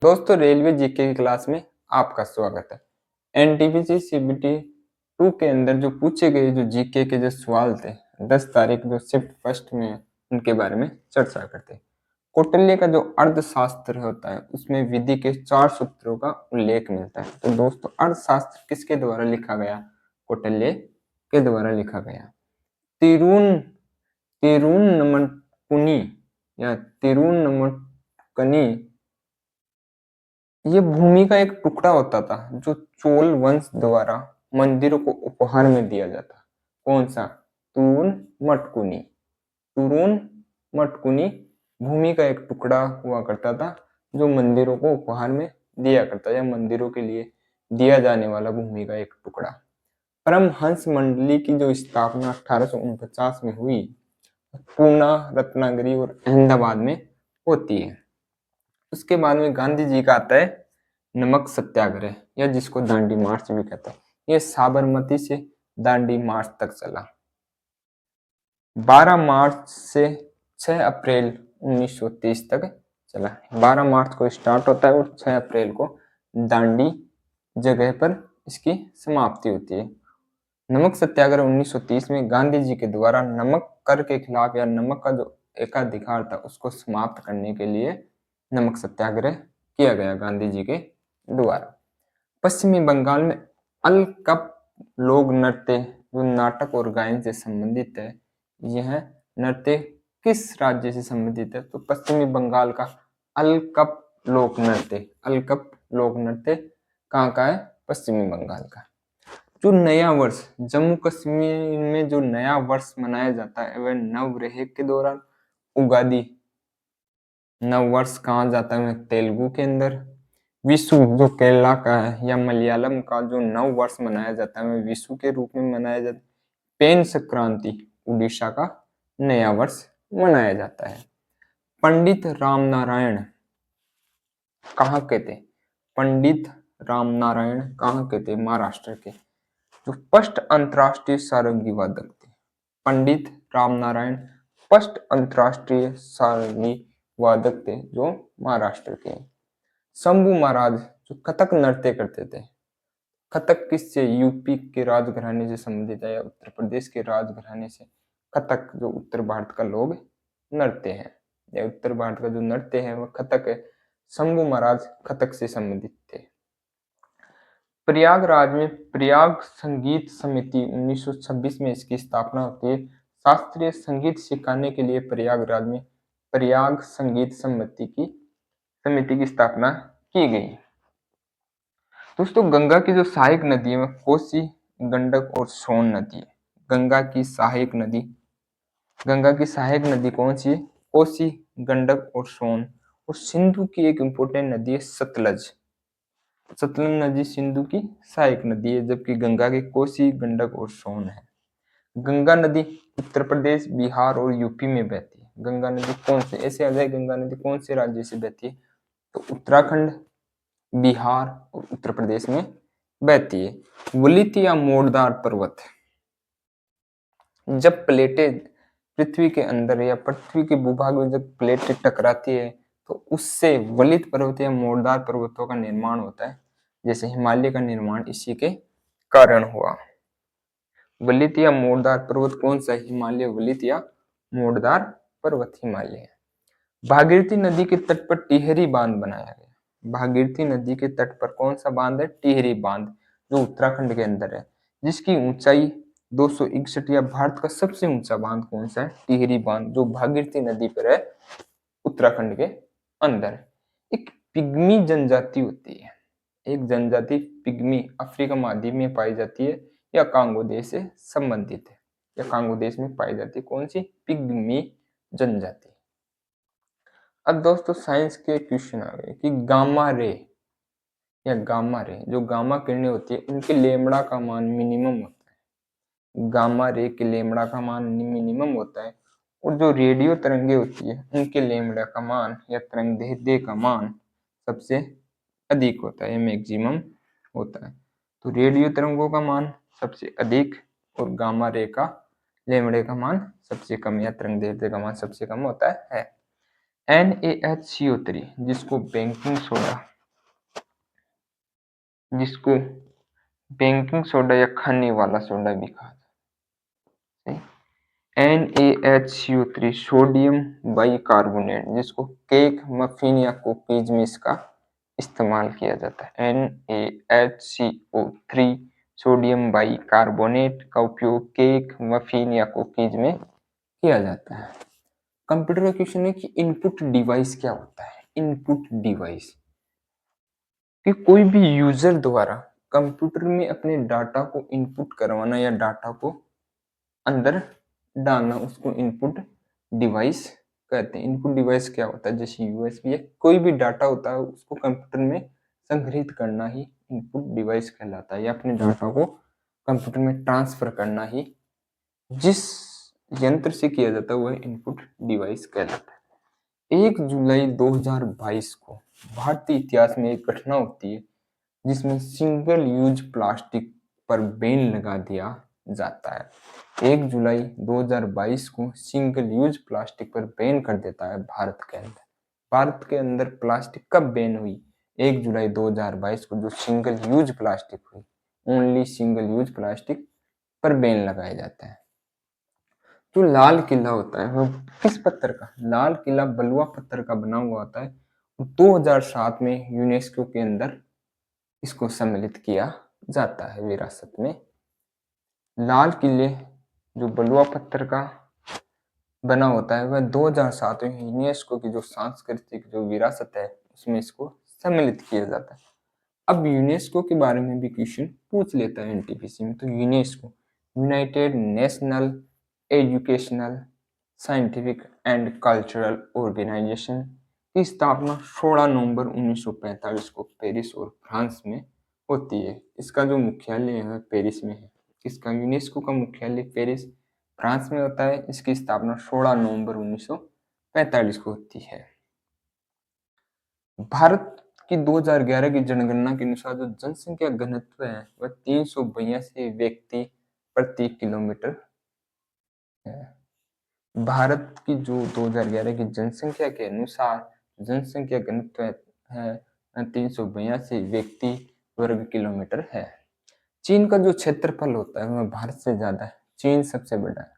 दोस्तों railway GK की class में आपका स्वागत है। एनटीपीसी सीबीटी 2 के अंदर जो पूछे गए जो जीके के जो सवाल थे 10 तारीख जो शिफ्ट फर्स्ट में उनके बारे में चर्चा करते हैं। कौटिल्य का जो अर्थशास्त्र होता है उसमें विधि के 4 सूत्रों का उल्लेख मिलता है। तो दोस्तों अर्थशास्त्र किसके द्वारा लिखा गया? कौटिल्य के द्वारा लिखा गया। तिरुन तिरुनमटकुनी या तिरुनमटकनी ये भूमि का एक टुकड़ा होता था जो चोल वंश द्वारा मंदिरों को उपहार में दिया जाता। कौन सा? तुरून मटकुनी भूमि का एक टुकड़ा हुआ करता था जो मंदिरों को उपहार में दिया करता या मंदिरों के लिए दिया जाने वाला भूमि का एक टुकड़ा। परमहंस मंडली की जो स्थापना 1849 में हुई पूना, रत्नागिरी और अहमदाबाद में होती है। उसके बाद में गांधी जी का आता है नमक सत्याग्रह या जिसको दांडी मार्च भी कहते हैं। ये साबरमती से दांडी मार्च तक चला। 12 मार्च से 6 अप्रैल 1930 तक चला। 12 मार्च को स्टार्ट होता है और 6 अप्रैल को दांडी जगह पर इसकी समाप्ति होती है। नमक सत्याग्रह 1930 में गांधी जी के द्वारा नमक कर के खिलाफ या नमक का जो एकाधिकार था उसको समाप्त करने के लिए नमक सत्याग्रह किया गया गांधी जी के द्वारा। पश्चिमी बंगाल में अलकप लोक नृत्य जो नाटक और गायन से संबंधित है, यह नृत्य किस राज्य से संबंधित है? तो पश्चिमी बंगाल का अलकप लोक नृत्य कहाँ का है? पश्चिमी बंगाल का। जो नया वर्ष जम्मू कश्मीर में जो नया वर्ष मनाया जाता है वह नवरेह के दौरान उगादी नव वर्ष कहा जाता है? तेलुगु के अंदर। विशु जो केरला का है या मलयालम का जो नव वर्ष मनाया जाता है वह विशु के रूप में मनाया जाता है। पेन संक्रांति उड़ीसा का नया वर्ष मनाया जाता है। पंडित रामनारायण कहाँ के थे? पंडित रामनारायण कहाँ के थे? महाराष्ट्र के। जो फर्स्ट अंतरराष्ट्रीय सारंगी वादक थे पंडित रामनारायण फर्स्ट अंतरराष्ट्रीय सारंगी वादक थे जो महाराष्ट्र के। शंभू महाराज जो कथक नृत्य करते थे। कथक किससे? यूपी के राजघराने से संबंधित है या उत्तर प्रदेश के राजघराने से। कथक जो उत्तर भारत का लोग नृत्य है या उत्तर भारत का जो नृत्य है वह कथक है। शंभू महाराज कथक से संबंधित थे। प्रयागराज में प्रयाग संगीत समिति 1926 में इसकी स्थापना होती है। शास्त्रीय संगीत सिखाने के लिए प्रयागराज में प्रयाग संगीत समिति की स्थापना की गई। दोस्तों गंगा की जो सहायक नदी है कोसी, गंडक और सोन नदी है। गंगा की सहायक नदी कौन सी है? कोसी, गंडक और सोन। और सिंधु की एक इंपोर्टेंट नदी है सतलज नदी सिंधु की सहायक नदी है, जबकि गंगा की कोसी, गंडक और सोन है। गंगा नदी उत्तर प्रदेश, बिहार और यूपी में बहती है। गंगा नदी कौन से ऐसे आ जाए गंगा नदी कौन से राज्य से बहती है? तो उत्तराखंड, बिहार और उत्तर प्रदेश में बहती है। वलित या मोड़दार पर्वत जब प्लेटें पृथ्वी के अंदर या पृथ्वी के भूभाग में जब प्लेटें टकराती है तो उससे वलित पर्वत या मोड़दार पर्वतों का निर्माण होता है। जैसे हिमालय का निर्माण इसी के कारण हुआ। वलित या मोड़दार पर्वत कौन सा? हिमालय वलित या मोड़दार पर्वत हिमालय है। भागीरथी नदी के तट पर टिहरी बांध बनाया गया। भागीरथी नदी के तट पर कौन सा बांध है? टिहरी बांध जो उत्तराखंड के अंदर है, जिसकी ऊंचाई 261 या भारत का सबसे ऊंचा बांध कौन सा है? टिहरी बांध जो भागीरथी नदी पर है उत्तराखंड के अंदर। एक पिग्मी जनजाति होती है, एक जनजाति पिग्मी अफ्रीका महाद्वीप में पाई जाती है या कांगो देश से संबंधित है या कांगो देश में पाई जाती है। कौन सी? पिग्मी जनजाति। अब दोस्तों साइंस के क्वेश्चन आ गए कि गामा रे जो गामा किरणें होती है उनके लेमड़ा का मान मिनिमम होता है। गामा रे के लेमड़ा का मान मिनिमम होता है और जो रेडियो तरंगे होती है उनके लेमड़ा का मान या तरंग दैर्ध्य का मान सबसे अधिक होता है, मैक्सिमम होता है। तो रेडियो तरंगों का मान सबसे अधिक और गामा रे का लेमड़े का मान सबसे कम या तरंग दैर्ध्य का मान सबसे कम होता है। NaHCO3 जिसको बेकिंग सोडा जिसको बेकिंग सोडा या खाने वाला सोडा भी कहा जाता है। NaHCO3 सोडियम बाइकार्बोनेट, जिसको केक, मफिन या कुकीज में इसका इस्तेमाल किया जाता है। NaHCO3 सोडियम बाइकार्बोनेट का उपयोग केक, मफिन या कुकीज में किया जाता है। कंप्यूटर का क्वेश्चन है कि इनपुट डिवाइस क्या होता है। इनपुट डिवाइस कि कोई भी यूजर द्वारा कंप्यूटर में अपने डाटा को इनपुट करवाना या डाटा को अंदर डालना, उसको इनपुट डिवाइस कहते हैं। इनपुट डिवाइस क्या होता है, जैसे यूएसबी है, कोई भी डाटा होता है उसको कंप्यूटर में संग्रहित करना ही इनपुट डिवाइस कहलाता है, या अपने डाटा को कंप्यूटर में ट्रांसफर करना ही जिस यंत्र से किया जाता है वह इनपुट डिवाइस कहलाता है। 1 जुलाई 2022 को भारतीय इतिहास में एक घटना होती है जिसमें सिंगल यूज प्लास्टिक पर बैन लगा दिया जाता है। 1 जुलाई 2022 को सिंगल यूज प्लास्टिक पर बैन कर देता है भारत के अंदर। भारत के अंदर प्लास्टिक कब बैन हुई? 1 जुलाई 2022 को, जो सिंगल यूज प्लास्टिक हुई, ओनली सिंगल यूज प्लास्टिक पर बैन लगाया जाता है। जो लाल किला होता है वो किस पत्थर का? लाल किला बलुआ पत्थर का बना हुआ होता है। 2007 में यूनेस्को के अंदर इसको सम्मिलित किया जाता है विरासत में। लाल किले जो बलुआ पत्थर का बना होता है वह 2007 में यूनेस्को की जो सांस्कृतिक जो विरासत है उसमें इसको सम्मिलित किया जाता है। अब यूनेस्को के बारे में भी क्वेश्चन पूछ लेता है एनटीपीसी में। तो UNESCO, United national educational scientific and cultural organisation की स्थापना 16 नवंबर 1945 को पेरिस और फ्रांस में होती है। इसका जो मुख्यालय है पेरिस में है। इसका यूनेस्को का मुख्यालय पेरिस फ्रांस में होता है। इसकी स्थापना 16 नवंबर 1945 को होती है। भारत की 2011 की जनगणना के अनुसार जो जनसंख्या घनत्व है वह 382 व्यक्ति प्रति किलोमीटर है। भारत की जो 2011 की जनसंख्या के अनुसार जनसंख्या घनत्व है 382 व्यक्ति वर्ग किलोमीटर है। चीन का जो क्षेत्रफल होता है वह भारत से ज्यादा है। चीन सबसे बड़ा है।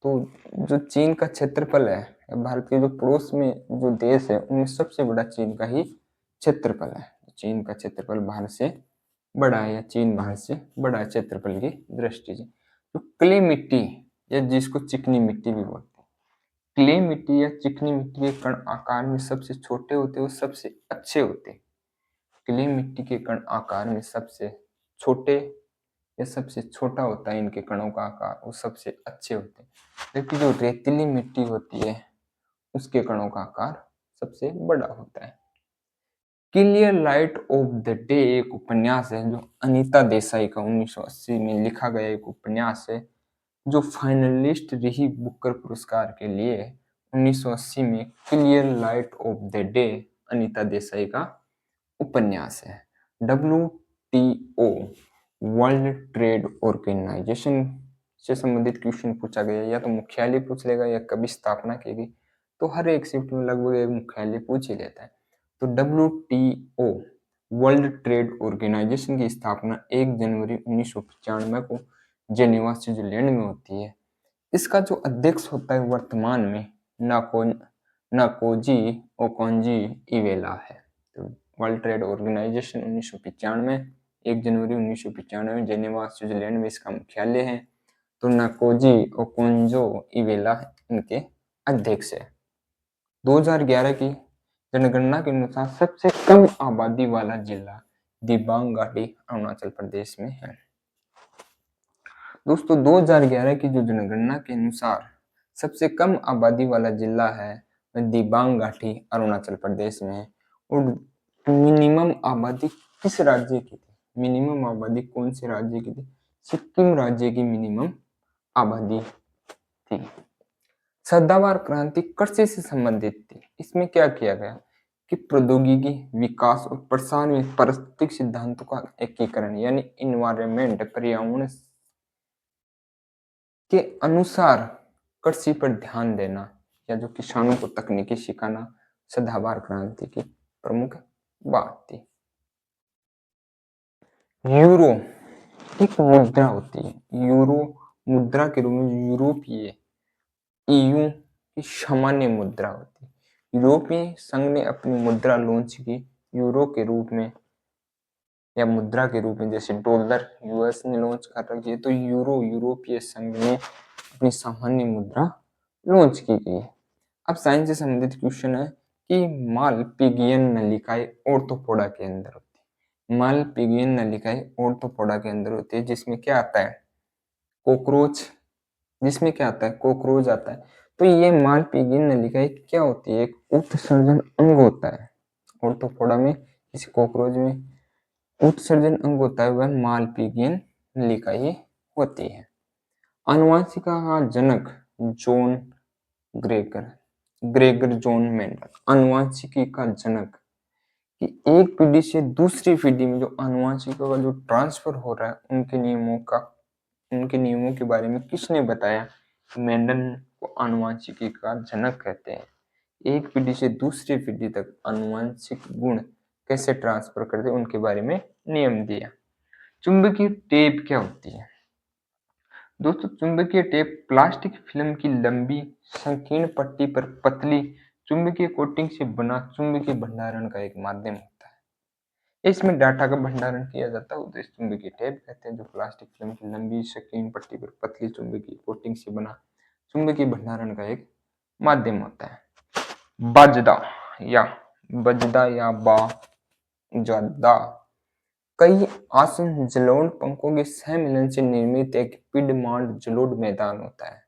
तो जो चीन का क्षेत्रफल है, भारत के जो पड़ोस में जो देश है उनमें सबसे बड़ा चीन का ही क्षेत्रफल है। चीन का क्षेत्रफल भारत से बड़ा है, या चीन भारत से बड़ा है क्षेत्रफल की दृष्टि से। तो क्ले मिट्टी या जिसको चिकनी मिट्टी भी बोलते हैं, क्ले मिट्टी या चिकनी मिट्टी के कण आकार में सबसे छोटे होते हैं और सबसे अच्छे होते हैं। क्ले मिट्टी के कण आकार में सबसे छोटे या सबसे छोटा होता है, इनके कणों का आकार वो सबसे अच्छे होते हैं। जबकि जो रेतीली मिट्टी होती है उसके कणों का आकार सबसे बड़ा होता है। Clear light of the day एक उपन्यास है जो अनीता देसाई का 1980 में लिखा गया एक उपन्यास है, जो फाइनलिस्ट रही बुकर पुरस्कार के लिए 1980 में। Clear light of the day Anita Desai का उपन्यास है। WTO वर्ल्ड ट्रेड ऑर्गेनाइजेशन से संबंधित क्वेश्चन पूछा गया, या तो मुख्यालय पूछ लेगा या कभी स्थापना की गई, तो हर एक शिफ्ट में लगभग एक मुख्यालय पूछ ही लेता है। तो WTO वर्ल्ड ट्रेड ऑर्गेनाइजेशन की स्थापना 1 जनवरी 1995 को जेनेवा स्विट्जरलैंड में होती है। इसका जो अध्यक्ष होता है वर्तमान में नाकोजी ओकोंजी इवेला है। तो वर्ल्ड ट्रेड ऑर्गेनाइजेशन 1995, 1 जनवरी 1995 में जेनेवा स्विट्जरलैंड में इसका मुख्यालय है। तो नाकोजी ओकोंजो इवेला इनके अध्यक्ष है। 2011 की जनगणना के अनुसार सबसे कम आबादी वाला जिला दिबांग घाटी अरुणाचल प्रदेश में है। दोस्तों 2011 की जो जनगणना के अनुसार सबसे कम आबादी वाला जिला है वह दिबांग घाटी अरुणाचल प्रदेश में है। और मिनिमम आबादी किस राज्य की थी? मिनिमम आबादी कौन से राज्य की थी? सिक्किम राज्य की मिनिमम आबादी थी। सदाबहार क्रांति कृषि से संबंधित थी। इसमें क्या किया गया कि प्रौद्योगिकी विकास और प्रसार में पारिस्थितिक सिद्धांतों का एकीकरण, यानी इन्वायरमेंट पर्यावरण के अनुसार कृषि पर ध्यान देना, या जो किसानों को तकनीकी सिखाना सदाबहार क्रांति की प्रमुख बात थी। यूरो एक मुद्रा होती है, यूरो मुद्रा के रूप में यूरोपीय ईयू की सामान्य मुद्रा होती है। यूरोपीय संघ ने अपनी मुद्रा लॉन्च की यूरो के रूप में या मुद्रा के रूप में, जैसे डॉलर यूएस ने लॉन्च कर रखी है, तो यूरो यूरोपीय संघ में अपनी सामान्य मुद्रा लॉन्च की गई है। अब साइंस से संबंधित क्वेश्चन है कि मालपिगियन नलिकाएं ऑर्थोपोडा के अंदर होती है। मालपिगियन नलिकाएं ऑर्थोपोडा के अंदर होती है, जिसमें क्या आता है, कॉकरोच, जिसमें क्या आता है, कॉकरोच आता है। तो ये मालपिगियन नलिकाएं क्या होती है, एक उत्सर्जन अंग होता है ऑर्थोपोडा में, इस कॉकरोच में उत्सर्जन अंग होता है, वह मालपिगियन नलिकाएं होती है। आनुवंशिका का जनक John Gregor, Gregor John Mendel आनुवंशिकी का जनक, कि एक पीढ़ी से दूसरी पीढ़ी में जो आनुवंशिका का जो ट्रांसफर हो रहा है, उनके नियमों के बारे में किसने बताया, मेंडल को आनुवंशिकी का जनक कहते हैं। एक पीढ़ी से दूसरी पीढ़ी तक आनुवंशिक गुण कैसे ट्रांसफर करते हैं, उनके बारे में नियम दिया। चुंबकीय टेप क्या होती है दोस्तों? चुंबकीय टेप प्लास्टिक फिल्म की लंबी संकीर्ण पट्टी पर पतली चुंबकीय कोटिंग से बना चुंबकीय भंडारण का एक माध्यम होता है। इसमें डाटा का भंडारण किया जाता है, उसे चुंबकीय टेप कहते हैं, जो प्लास्टिक फिल्म की लंबी संकीर्ण पट्टी पर पतली चुंबकीय कोटिंग से बना चुंबकीय भंडारण का एक माध्यम होता है। बजदा या बजदा या बाजदा कई आसन जलोढ़ पंखों के सहमिलन से निर्मित एक पिंडमांड जलोढ़ मैदान होता है।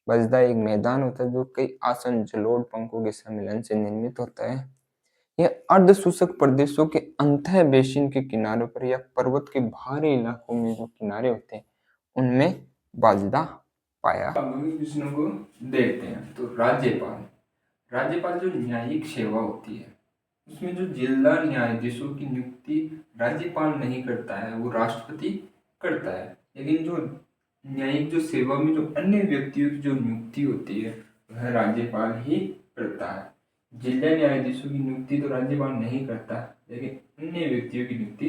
बजदा एक मैदान होता है जो कई आसन जलोढ़ पंखों के सम्मिलन से निर्मित होता है। यह अर्ध शुष्क प्रदेशों के अंतः बेसिन के किनारों पर या पर्वत के बाहरी इलाकों में जो किनारे होते हैं, उनमें बाजदा पाया। प्रश्नों को देखते हैं। तो राज्यपाल जो न्यायिक सेवा होती है, उसमें जो जिला न्यायाधीशों की नियुक्ति राज्यपाल नहीं करता है, वो राष्ट्रपति करता है। लेकिन जो न्यायिक जो सेवा में जो अन्य व्यक्तियों की जो नियुक्ति होती है, वह राज्यपाल ही करता है। जिला न्यायाधीशों की नियुक्ति तो राज्यपाल नहीं करता, लेकिन अन्य व्यक्तियों की नियुक्ति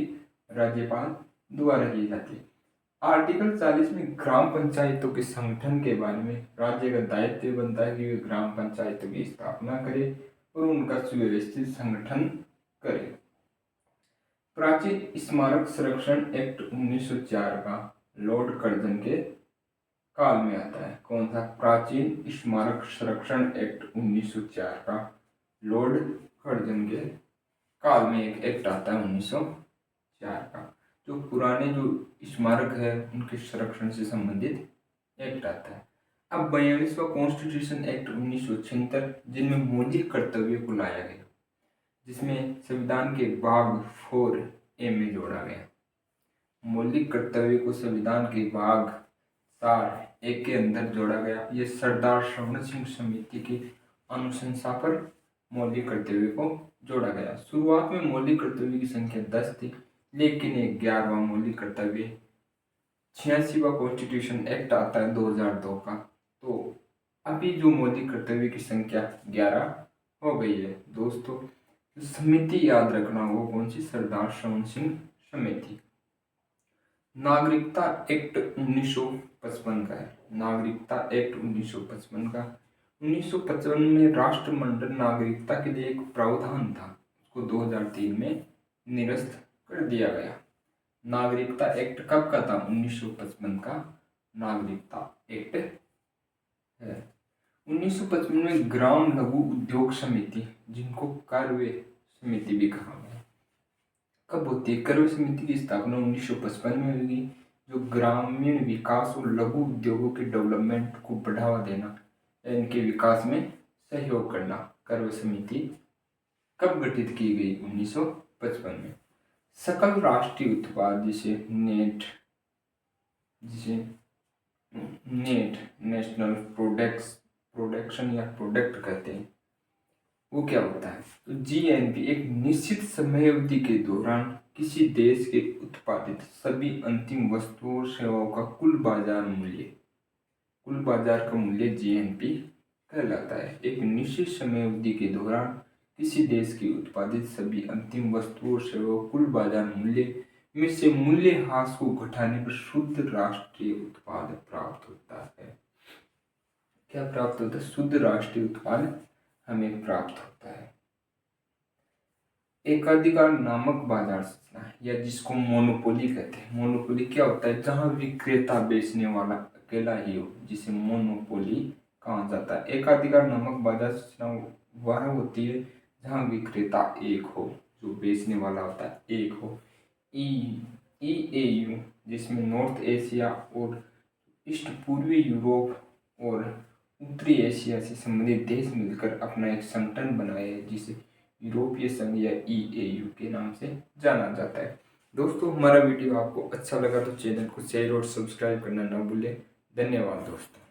राज्यपाल द्वारा की जाती है। आर्टिकल 40 में ग्राम पंचायतों के संगठन के बारे में राज्य का दायित्व बनता है कि वे ग्राम पंचायतों की स्थापना करे और उनका सुव्यवस्थित संगठन करे। प्राचीन स्मारक संरक्षण एक्ट 1904 का लॉर्ड कर्जन के काल में आता है। कौन सा? प्राचीन स्मारक संरक्षण एक्ट 1904 का लॉर्ड कर्जन के काल में एक एक्ट आता है 1904 का, जो पुराने जो स्मारक है उनके संरक्षण से संबंधित एक्ट आता है। अब 42वां कॉन्स्टिट्यूशन एक्ट 1976, जिनमें मौलिक कर्तव्य को लाया गया, जिसमें संविधान के भाग 4A में जोड़ा गया। मौलिक कर्तव्य को संविधान के भाग 4A के अंदर जोड़ा गया। ये सरदार श्रवण सिंह समिति की अनुशंसा पर मौलिक कर्तव्य को जोड़ा गया। शुरुआत में मौलिक कर्तव्य की संख्या 10 थी, लेकिन एक 11वां मौलिक कर्तव्य 86वां कॉन्स्टिट्यूशन एक्ट आता है 2002 का, तो अभी जो मौलिक कर्तव्य की संख्या 11 हो गई है। दोस्तों, समिति याद रखना, वो कौन सी? सरदार श्रवण सिंह समिति। नागरिकता एक्ट 1955 का है। नागरिकता एक्ट 1955 का 1955 में राष्ट्रमंडल नागरिकता के लिए एक प्रावधान था, उसको 2003 में निरस्त कर दिया गया। नागरिकता एक्ट कब का था? 1955 का नागरिकता एक्ट है। 1955 में ग्राम लघु उद्योग समिति, जिनको कार्य समिति भी कहा गया, कब होती है? कार्य समिति की स्थापना 1955 में हुई। जो ग्रामीण विकास और लघु उद्योगों के डेवलपमेंट को बढ़ावा देना, इनके विकास में सहयोग करना, कार्य समिति कब गठित की गई? 1955 में। सकल राष्ट्रीय उत्पाद, जिसे नेट नेशनल प्रोडक्शन या प्रोडक्ट कहते हैं, वो क्या होता है? तो जीएनपी एक निश्चित समय अवधि के दौरान किसी देश के उत्पादित सभी अंतिम वस्तुओं और सेवाओं का कुल बाजार का मूल्य जीएनपी कहलाता है। एक निश्चित समय अवधि के दौरान किसी देश की उत्पादित सभी अंतिम वस्तुओं और सेवाओं कुल बाजार मूल्य में से मूल्यह्रास को घटाने पर शुद्ध राष्ट्रीय उत्पाद प्राप्त होता है। क्या प्राप्त होता है? शुद्ध राष्ट्रीय उत्पाद हमें प्राप्त होता है। एकाधिकार नामक बाजार संरचना, या जिसको मोनोपोली कहते हैं। मोनोपोली क्या होता है? जहां विक्रेता बेचने वाला अकेला ही हो, जिसे मोनोपोली कहा जाता है। एकाधिकार नामक बाजार संरचना वह होती है जहां विक्रेता एक हो, जो बेचने वाला होता है एक हो। ईएयू, जिसमें नॉर्थ एशिया और ईस्ट पूर्वी यूरोप और उत्तरी एशिया से संबंधित देश मिलकर अपना एक संगठन बनाए है, जिसे यूरोपीय संघ या ईएयू के नाम से जाना जाता है। दोस्तों, हमारा वीडियो आपको अच्छा लगा तो चैनल को शेयर और सब्सक्राइब करना ना भूलें। धन्यवाद दोस्तों।